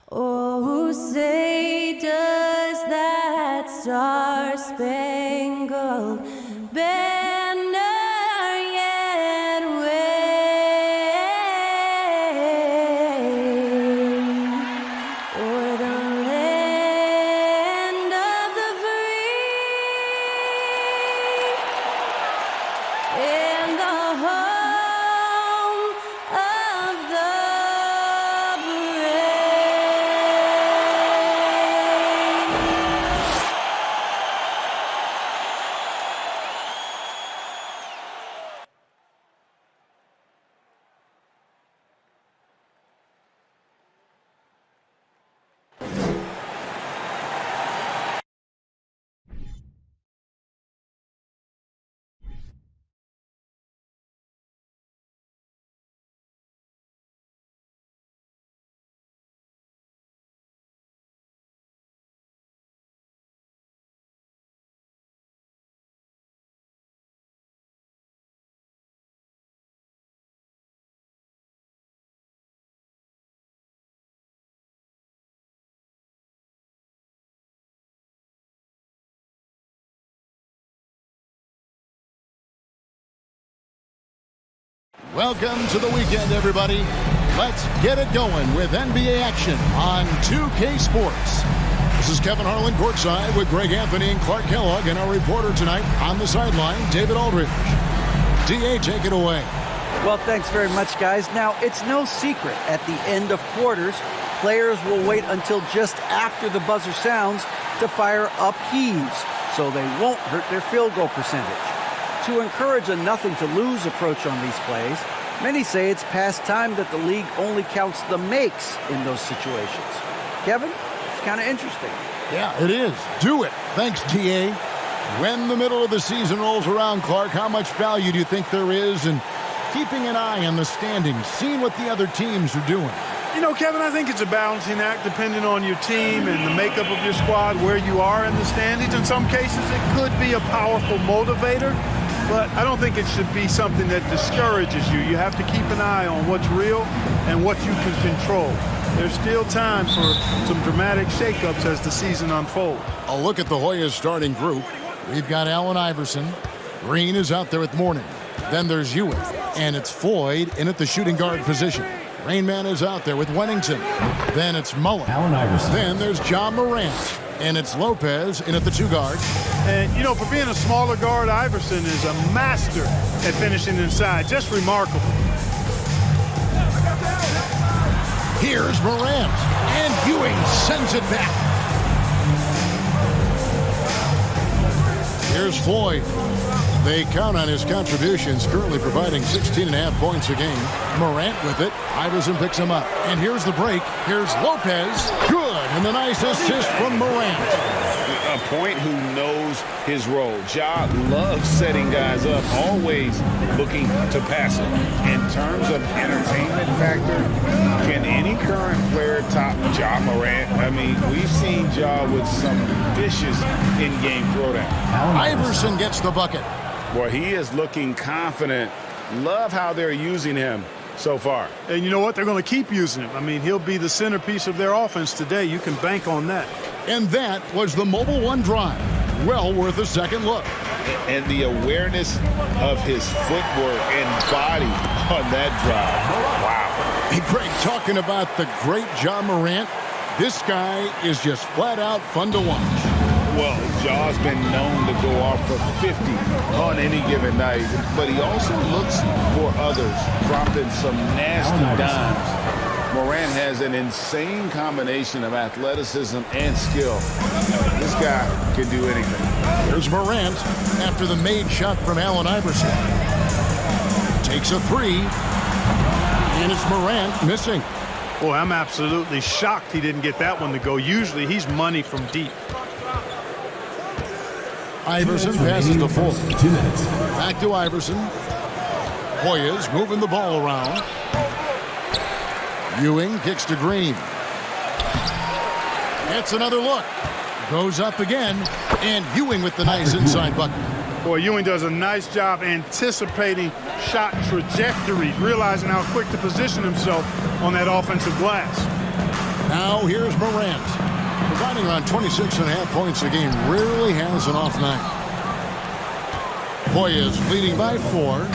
Oh, say does that star-spangled banner yet wave o'er the land of the free and the home of the brave. Welcome to the weekend, everybody. Let's get it going with NBA action on 2K Sports. This is Kevin Harlan courtside with Greg Anthony and Clark Kellogg, and our reporter tonight on the sideline, David Aldridge. DA, take it away. Well, thanks very much, guys. Now, it's no secret at the end of quarters, players will wait until just after the buzzer sounds to fire up heaves, so they won't hurt their field goal percentage. To encourage a nothing-to-lose approach on these plays, many say it's past time that the league only counts the makes in those situations. Kevin, it's kind of interesting. Yeah, it is. Do it. Thanks, TA. When the middle of the season rolls around, Clark, how much value do you think there is in keeping an eye on the standings, seeing what the other teams are doing? You know, Kevin, I think it's a balancing act depending on your team and the makeup of your squad, where you are in the standings. In some cases, it could be a powerful motivator, but I don't think it should be something that discourages you. You have to keep an eye on what's real and what you can control. There's still time for some dramatic shakeups as the season unfolds. A look at the Hoyas starting group. We've got Allen Iverson. Green is out there with Mourning. Then there's Ewing, and it's Floyd in at the shooting guard position. Rainman is out there with Wennington. Then it's Mullen. Allen Iverson. Then there's John Morant. And it's Lopez in at the two guard. And, you know, for being a smaller guard, Iverson is a master at finishing inside. Just remarkable. Here's Morant. And Ewing sends it back. Here's Floyd. They count on his contributions, currently providing 16.5 points a game. Morant with it. Iverson picks him up. And here's the break. Here's Lopez. Good. And the nice assist from Morant. A point who knows his role. Ja loves setting guys up, always looking to pass it. In terms of entertainment factor, can any current player top Ja Morant? I mean, we've seen Ja with some vicious in-game throwdown. Iverson gets the bucket. Boy, he is looking confident. Love how they're using him so far. And you know what? They're going to keep using him. I mean, he'll be the centerpiece of their offense today. You can bank on that. And that was the Mobile One drive. Well worth a second look. And the awareness of his footwork and body on that drive. Wow. Hey, Greg, talking about the great Ja Morant, this guy is just flat out fun to watch. Well, Ja's been known to go off for 50 on any given night, but he also looks for others, dropping some nasty dimes. Morant has an insane combination of athleticism and skill. This guy can do anything. There's Morant after the made shot from Allen Iverson. Takes a three, and it's Morant missing. Boy, I'm absolutely shocked he didn't get that one to go. Usually he's money from deep. Iverson passes to Full. Back to Iverson. Hoyas moving the ball around. Ewing kicks to Green. That's another look. Goes up again. And Ewing with the nice inside bucket. Boy, Ewing does a nice job anticipating shot trajectories, realizing how quick to position himself on that offensive glass. Now here's Morant. Providing around 26.5 points a game. Rarely has an off night. Hoyas leading by 4.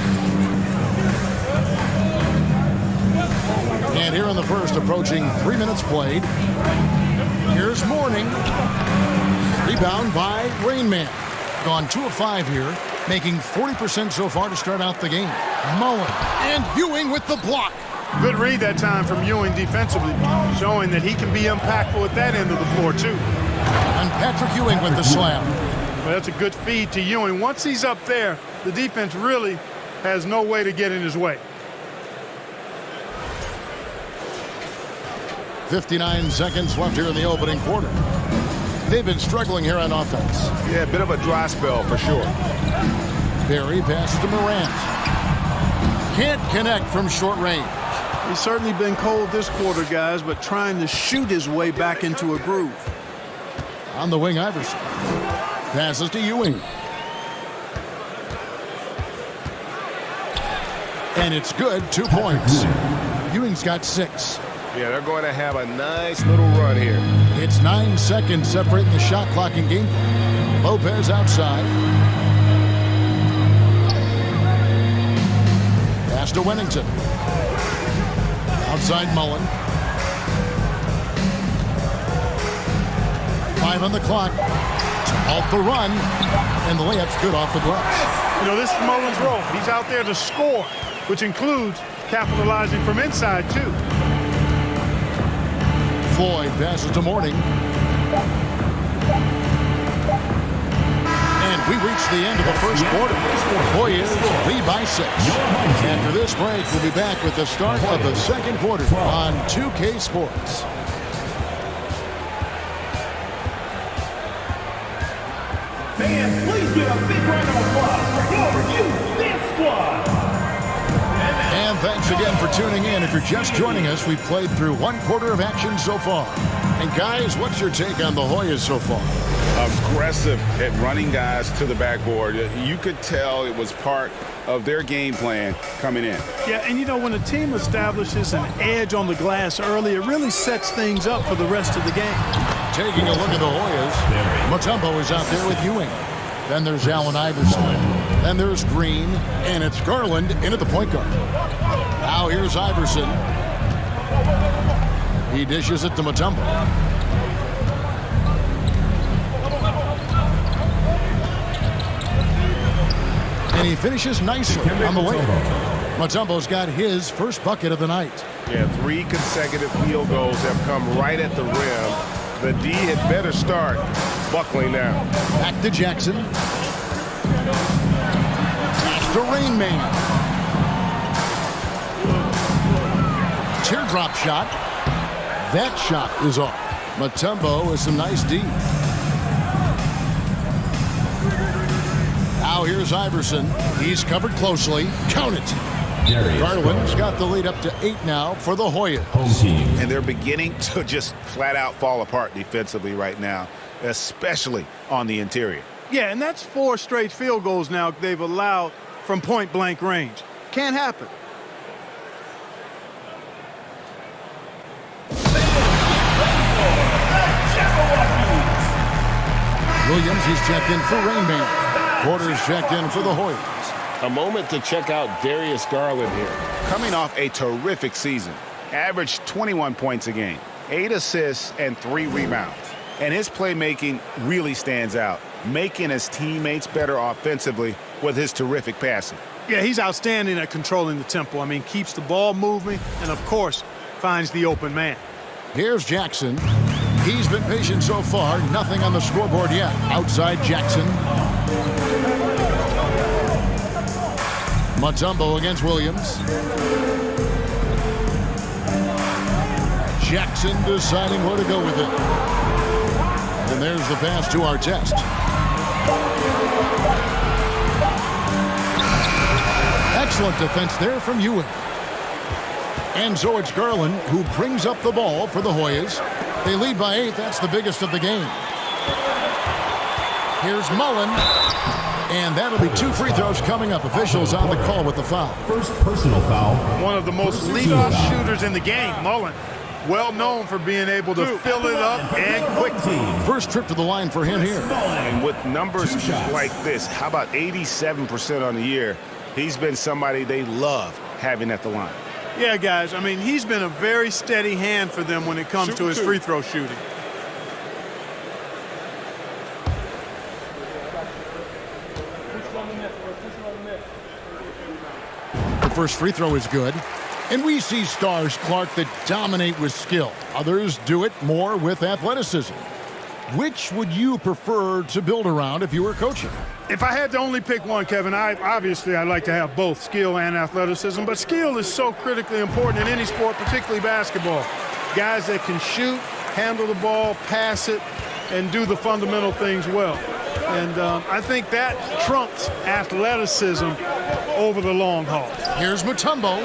And here in the first, approaching 3 minutes played. Here's Mourning. Rebound by Rainman. Gone 2 of 5 here, making 40% so far to start out the game. Mullen and Ewing with the block. Good read that time from Ewing defensively, showing that he can be impactful at that end of the floor, too. And Patrick Ewing with the slam. Well, that's a good feed to Ewing. Once he's up there, the defense really has no way to get in his way. 59 seconds left here in the opening quarter. They've been struggling here on offense. Yeah, a bit of a dry spell for sure. Barry passes to Morant. Can't connect from short range. He's certainly been cold this quarter, guys, but trying to shoot his way back into a groove. On the wing, Iverson. Passes to Ewing. And it's good, 2 points. Ewing's got 6. Yeah, they're going to have a nice little run here. It's 9 seconds separating the shot clock and game. Lopez outside. Pass to Wennington. Outside Mullen. 5 on the clock. To halt the run. And the layup's good off the glass. You know, this is Mullen's role. He's out there to score, which includes capitalizing from inside, too. Floyd passes to Mourning. And we reach the end of the first quarter. Hoyas lead by 6. After this break, we'll be back with the start of the second quarter on 2K Sports. Fans, please give a big round of applause for your youth dance squad. And thanks again for tuning in. If you're just joining us, we've played through 1 quarter of action so far. And guys, what's your take on the Hoyas so far? Aggressive at running guys to the backboard. You could tell it was part of their game plan coming in. Yeah, and you know, when a team establishes an edge on the glass early, it really sets things up for the rest of the game. Taking a look at the Hoyas, Mutombo is out there with Ewing. Then there's Allen Iverson. Then there's Green. And it's Garland in at the point guard. Now here's Iverson. He dishes it to Mutombo. And he finishes nicely on the way. Mutombo's got his first bucket of the night. Yeah, 3 consecutive field goals have come right at the rim. The D had better start buckling now. Back to Jackson. Pass to Rainman. Teardrop shot. That shot is off. Mutombo with some nice D. Now here's Iverson. He's covered closely. Count it. Garland's got the lead up to 8 now for the Hoyas. And they're beginning to just flat out fall apart defensively right now, especially on the interior. Yeah, and that's 4 straight field goals now they've allowed from point-blank range. Can't happen. Williams, he's checked in for Rainman. Porter's checked in for the Hoyas. A moment to check out Darius Garland here. Coming off a terrific season. Averaged 21 points a game, 8 assists, and 3 rebounds. And his playmaking really stands out, making his teammates better offensively with his terrific passing. Yeah, he's outstanding at controlling the tempo. I mean, keeps the ball moving and, of course, finds the open man. Here's Jackson. He's been patient so far. Nothing on the scoreboard yet. Outside Jackson. Mutombo against Williams. Jackson deciding where to go with it. And there's the pass to Artest. Excellent defense there from Ewing. And so it's Garland who brings up the ball for the Hoyas. They lead by 8. That's the biggest of the game. Here's Mullen. And that'll be 2 free throws coming up. Officials on the call with the foul. First personal foul. One of the most leadoff shooters in the game, Mullen. well known for being able to fill it up and quickly. First trip to the line for him here. And with numbers like this, how about 87% on the year? He's been somebody they love having at the line. Yeah, guys, I mean, he's been a very steady hand for them when it comes to his free throw shooting. The first free throw is good. And we see stars, Clark, that dominate with skill. Others do it more with athleticism. Which would you prefer to build around if you were coaching? If I had to only pick one, Kevin, I'd like to have both skill and athleticism, but skill is so critically important in any sport, particularly basketball. Guys that can shoot, handle the ball, pass it, and do the fundamental things well. And I think that trumps athleticism over the long haul. Here's Mutombo.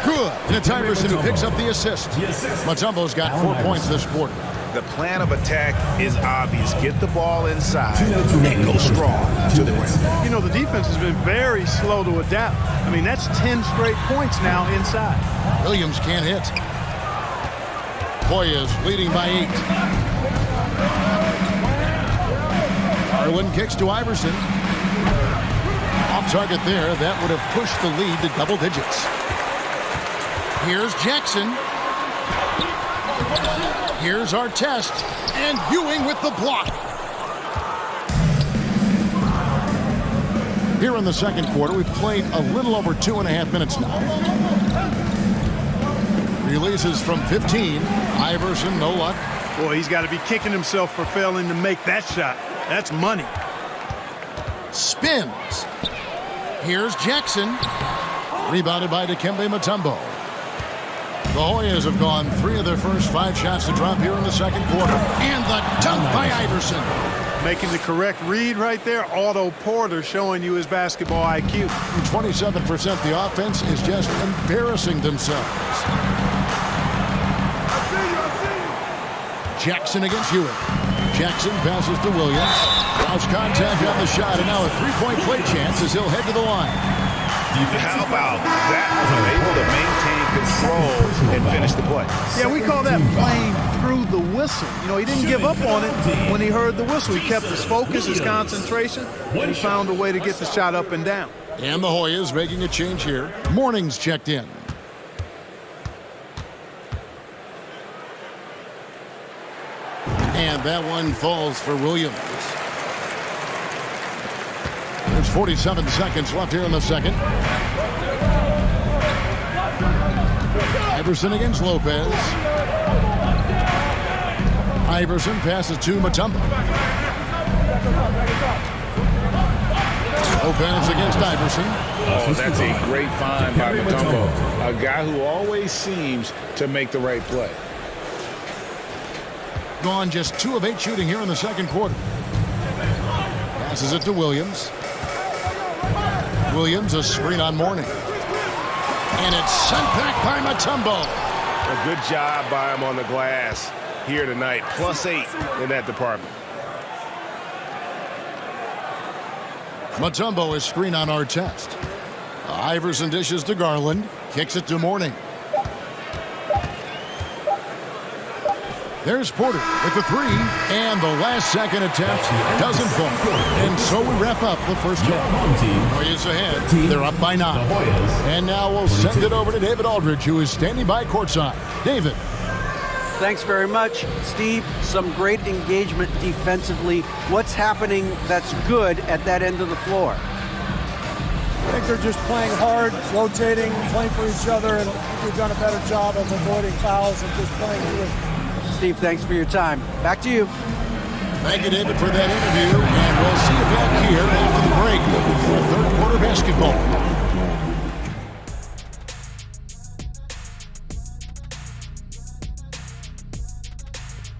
Good. And it's Iverson who picks up the assist. Mutombo's got 4 points this quarter. The plan of attack is obvious. Get the ball inside and go strong to the rim. You know, the defense has been very slow to adapt. I mean, that's 10 straight points now inside. Williams can't hit. Hoyas leading by 8. Garland kicks to Iverson. Off target there. That would have pushed the lead to double digits. Here's Jackson. Here's our test. And Ewing with the block. Here in the second quarter, we've played a little over 2.5 minutes now. Releases from 15. Iverson, no luck. Boy, he's got to be kicking himself for failing to make that shot. That's money. Spins. Here's Jackson. Rebounded by Dikembe Mutombo. The Hoyas have gone 3 of their first 5 shots to drop here in the second quarter. And the dunk by Iverson. Making the correct read right there. Otto Porter showing you his basketball IQ. 27% the offense is just embarrassing themselves. Jackson against Ewing. Jackson passes to Williams. Lost contact on the shot, and now a 3-point play chance as he'll head to the line. How about that? Able to maintain control and finish the play. Yeah, we call that playing through the whistle. You know, he didn't give up on it when he heard the whistle. He kept his focus, his concentration, and he found a way to get the shot up and down. And the Hoyas making a change here. Morning's checked in. And that one falls for Williams. There's 47 seconds left here in the second. Iverson against Lopez. Iverson passes to Mutombo. Lopez against Iverson. Oh, that's a great find by Mutombo. A guy who always seems to make the right play. Gone just 2 of 8 shooting here in the second quarter. Passes it to Williams. Williams, a screen on Mourning. And it's sent back by Mutombo. A good job by him on the glass here tonight. +8 in that department. Mutombo is screen on our test. Iverson dishes to Garland. Kicks it to Mourning. There's Porter with the 3, and the last second attempt doesn't fall. And so we wrap up the first half. Hoyas ahead. They're up by 9. And now we'll send it over to David Aldridge, who is standing by courtside. David. Thanks very much, Steve. Some great engagement defensively. What's happening that's good at that end of the floor? I think they're just playing hard, rotating, playing for each other, and we've done a better job of avoiding fouls and just playing through. Steve, thanks for your time. Back to you. Thank you, David, for that interview. And we'll see you back here after the break for third quarter basketball.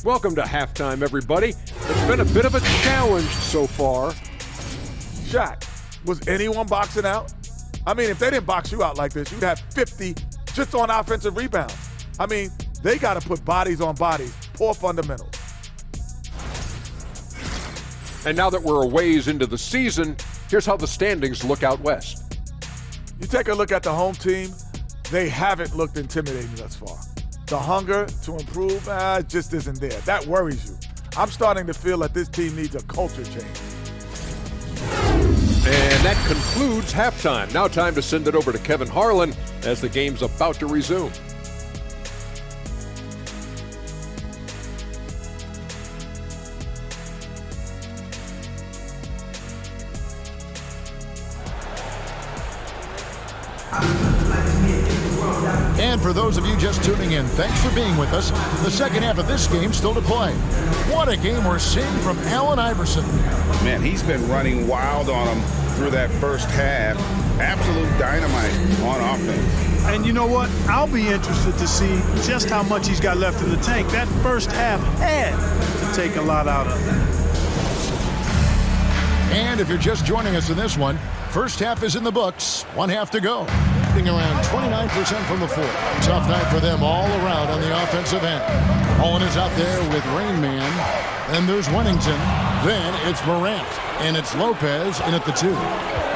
Welcome to halftime, everybody. It's been a bit of a challenge so far. Shaq, was anyone boxing out? I mean, if they didn't box you out like this, you'd have 50 just on offensive rebounds. I mean, they got to put bodies on bodies. Poor fundamentals. And now that we're a ways into the season, here's how the standings look out west. You take a look at the home team, they haven't looked intimidating thus far. the hunger to improve, it just isn't there. That worries you. I'm starting to feel that this team needs a culture change. And that concludes halftime. Now time to send it over to Kevin Harlan as the game's about to resume. And for those of you just tuning in, thanks for being with us. The second half of this game still to play. What a game we're seeing from Allen Iverson. Man, he's been running wild on him through that first half. Absolute dynamite on offense. And you know what? I'll be interested to see just how much he's got left in the tank. That first half had to take a lot out of him. And if you're just joining us in this one, first half is in the books. One half to go. Shooting around 29% from the floor. Tough night for them all around on the offensive end. Owen is out there with Rain Man. Then there's Wennington. Then it's Morant. And it's Lopez in at the 2.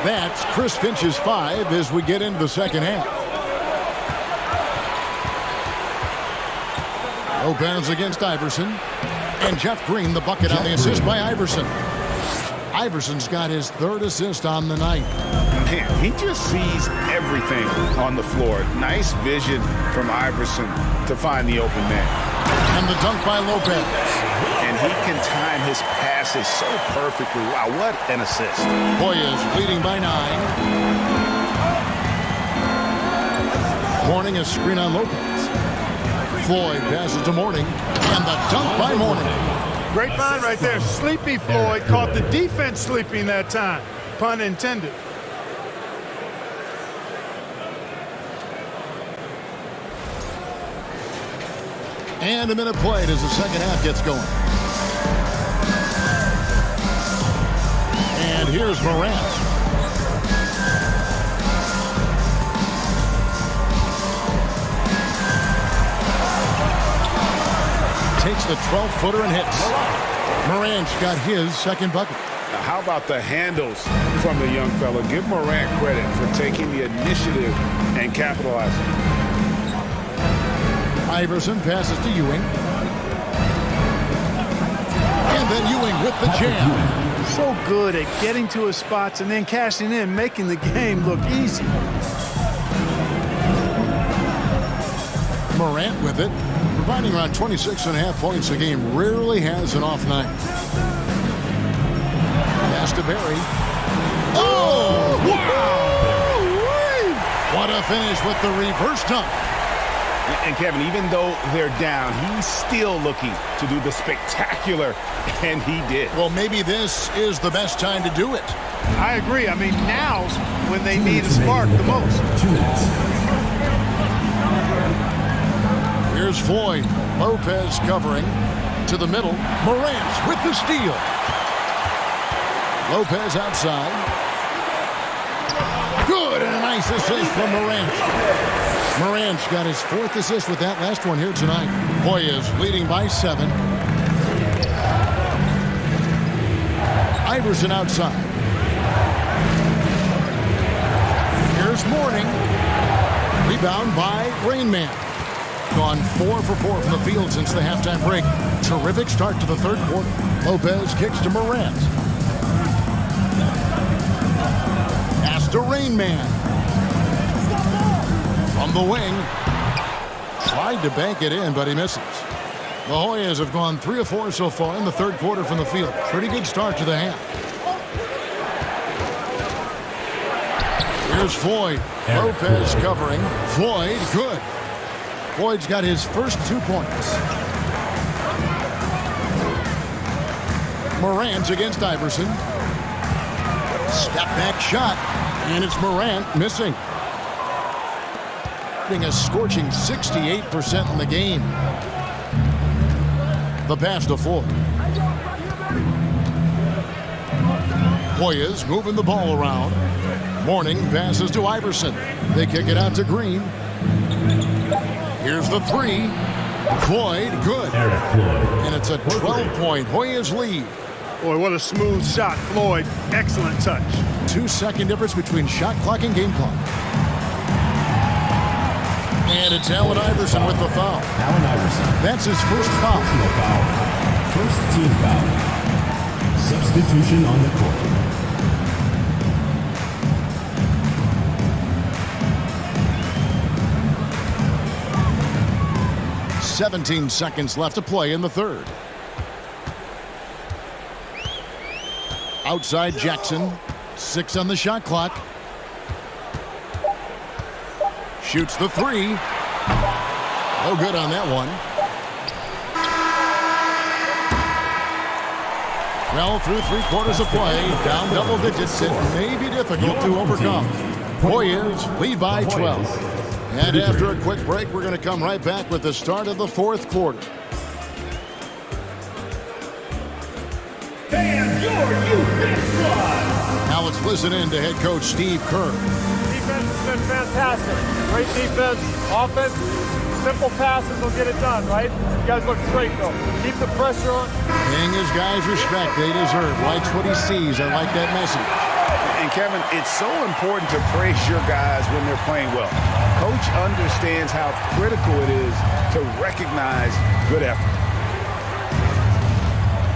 That's Chris Finch's 5 as we get into the second half. Lopez against Iverson. And Jeff Green, the bucket on the assist by Iverson. Iverson's got his 3rd assist on the night. Man, he just sees everything on the floor. Nice vision from Iverson to find the open man. And the dunk by Lopez. And he can time his passes so perfectly. Wow, what an assist. Hoyas leading by 9. Mourning a screen on Lopez. Floyd passes to Mourning. And the dunk by Mourning. Great find right there. Sleepy Floyd caught the defense sleeping that time. Pun intended. And a minute played as the second half gets going. And here's Morant. Takes the 12-footer and hits. Morant's got his second bucket. Now, how about the handles from the young fella? Give Morant credit for taking the initiative and capitalizing. Iverson passes to Ewing. And then Ewing with the jam. So good at getting to his spots and then cashing in, making the game look easy. Morant with it, providing around 26.5 points a game. Rarely has an off night. Pass to Barry. Oh, wow! What a finish with the reverse dunk. And Kevin, even though they're down, he's still looking to do the spectacular, and he did. Well, maybe this is the best time to do it. I agree. I mean, now's when they need a spark the most. 2 minutes. Here's Floyd. Lopez covering to the middle. Morant with the steal. Lopez outside. Good, and a nice assist from Morant. Morant's got his 4th assist with that last one here tonight. Hoyas leading by 7. Iverson outside. Here's Mourning. Rebound by Rain Man. Gone 4 for 4 from the field since the halftime break. Terrific start to the 3rd quarter. Lopez kicks to Morant. Pass to Rain Man. From the wing. Tried to bank it in, but he misses. The Hoyas have gone 3 of 4 so far in the 3rd quarter from the field. Pretty good start to the half. Here's Floyd. Lopez covering. Floyd, good. Floyd's got his first 2 points. Morant against Iverson. Step back shot. And it's Morant missing. Getting a scorching 68% in the game. The pass to Floyd. Hoyas moving the ball around. Mourning passes to Iverson. They kick it out to Green. Here's the 3. Floyd, good. And it's a 12-point Hoyas lead. Boy, what a smooth shot, Floyd. Excellent touch. 2-second difference between shot clock and game clock. And it's Allen Iverson with the foul. Allen Iverson. That's his first foul. Personal foul. First team foul. Substitution on the court. 17 seconds left to play in the third. Outside Jackson. 6 on the shot clock. Shoots the three. No good on that one. Well, through 3/4 of play, down double digits, it may be difficult to overcome. Hoyas lead by 12. And after a quick break, we're going to come right back with the start of the fourth quarter. And your UHD squad. Now let's listen in to head coach Steve Kerr. Defense has been fantastic. Great defense, offense, simple passes will get it done, right? You guys look great, though. Keep the pressure on. Paying his guys respect they deserve. Likes what he sees. I like that message. And Kevin, it's so important to praise your guys when they're playing well. Coach understands how critical it is to recognize good effort.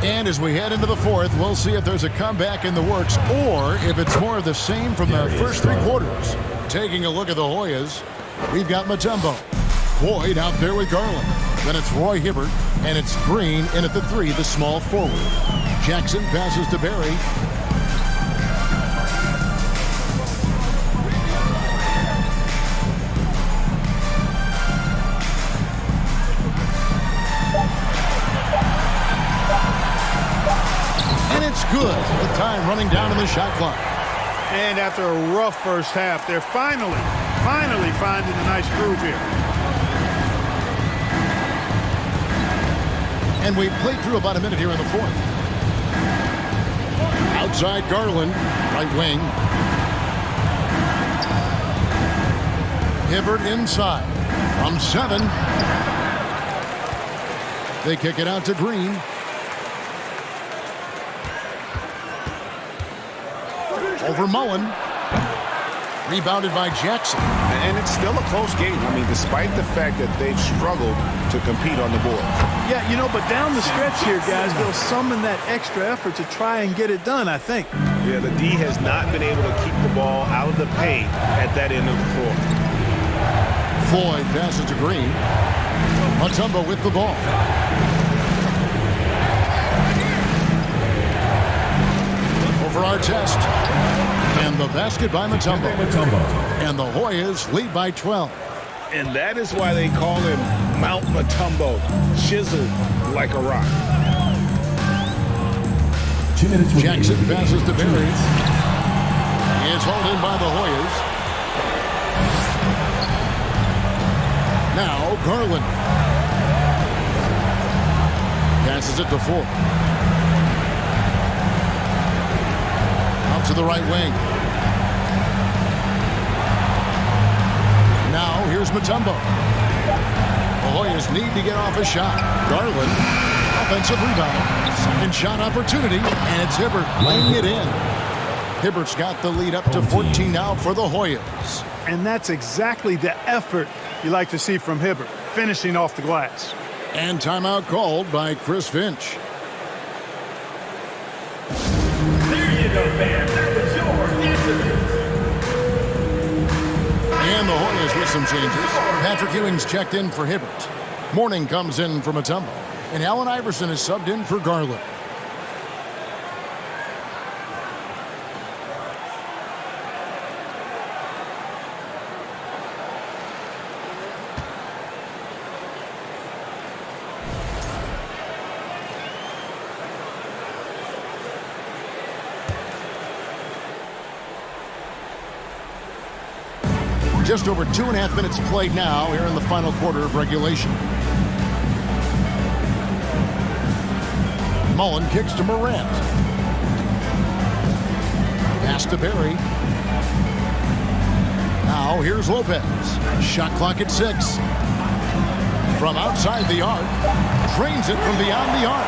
And as we head into the fourth, we'll see if there's a comeback in the works or if it's more of the same from the first 3/4. Taking a look at the Hoyas, we've got Mutombo. Boyd out there with Garland. Then it's Roy Hibbert, and it's Green in at the 3, the small forward. Jackson passes to Barry. Good with time running down in the shot clock. And after a rough first half, they're finally finding a nice groove here. And we've played through about a minute here in the fourth. Outside Garland, right wing. Hibbert inside from 7. They kick it out to Green. Over Mullen. Rebounded by Jackson. And it's still a close game. I mean, despite the fact that they've struggled to compete on the board. Yeah, you know, but down the stretch here, guys, they'll summon that extra effort to try and get it done, I think. Yeah, the D has not been able to keep the ball out of the paint at that end of the floor. Floyd passes to Green. Mutombo with the ball. For our test. And the basket by Mutombo. And the Hoyas lead by 12. And that is why they call him Mount Mutombo, chiseled like a rock. Jackson passes to Barry. He is hauled in by the Hoyas. Now Garland. Passes it to 4. To the right wing. Now here's Mutombo. The Hoyas need to get off a shot. Garland, offensive rebound. Second shot opportunity, and it's Hibbert laying it in. Hibbert's got the lead up to 14 now for the Hoyas. And that's exactly the effort you like to see from Hibbert, finishing off the glass. And timeout called by Chris Finch. And the Hoyas with some changes. Patrick Ewing's checked in for Hibbert. Mourning comes in for Mutombo. And Allen Iverson is subbed in for Garland. Just over 2.5 minutes played now here in the final quarter of regulation. Mullen kicks to Morant. Pass to Barry. Now here's Lopez. Shot clock at 6. From outside the arc. Drains it from beyond the arc.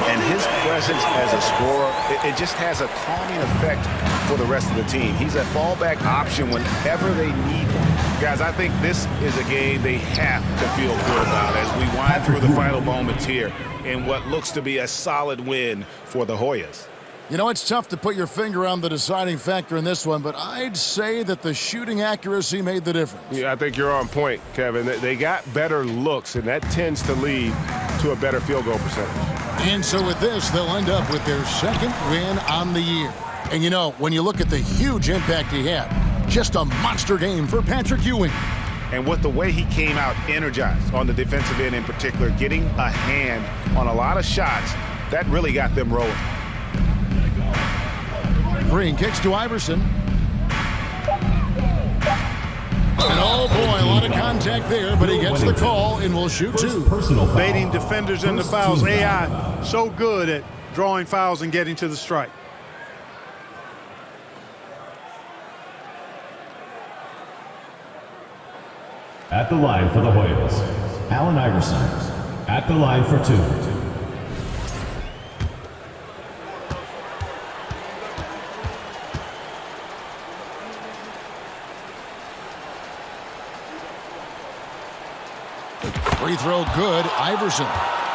And his presence as a scorer, it just has a calming effect for the rest of the team. He's a fallback option whenever they need one. Guys, I think this is a game they have to feel good about as we wind through the final moments here in what looks to be a solid win for the Hoyas. You know, it's tough to put your finger on the deciding factor in this one, but I'd say that the shooting accuracy made the difference. Yeah, I think you're on point, Kevin. They got better looks, and that tends to lead to a better field goal percentage. And so with this, they'll end up with their second win on the year. And you know, when you look at the huge impact he had, just a monster game for Patrick Ewing. And with the way he came out energized on the defensive end in particular, getting a hand on a lot of shots, that really got them rolling. Green kicks to Iverson. And oh boy, a lot of contact there, but he gets the call and will shoot two. Baiting defenders into fouls. AI so good at drawing fouls and getting to the strike. At the line for the Hoyas, Allen Iverson. At the line for two. Free throw good, Iverson.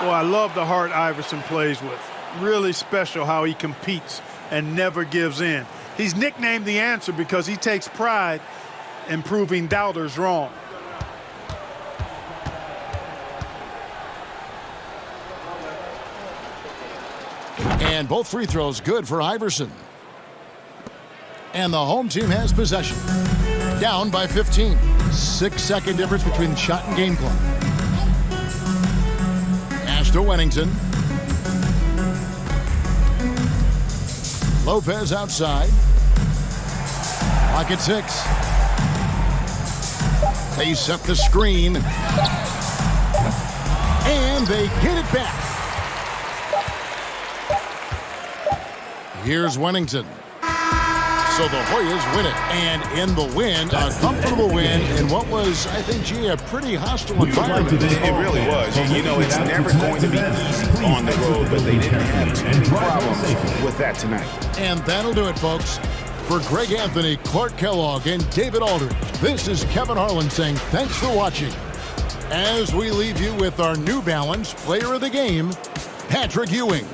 Well, I love the heart Iverson plays with. Really special how he competes and never gives in. He's nicknamed the answer because he takes pride in proving doubters wrong. And both free throws good for Iverson. And the home team has possession. Down by 15. 6-second difference between shot and game clock. Pass to Wennington. Lopez outside. Clock at 6. They set the screen. And they get it back. Here's Wennington. So the Hoyas win it, and in the win, a comfortable win in what was, I think, gee, a pretty hostile environment. It really was. You know, it's never going to be easy on the road, but they didn't have too many problems with that tonight. And that'll do it, folks. For Greg Anthony, Clark Kellogg, and David Aldridge, this is Kevin Harlan saying thanks for watching. As we leave you with our New Balance Player of the Game, Patrick Ewing.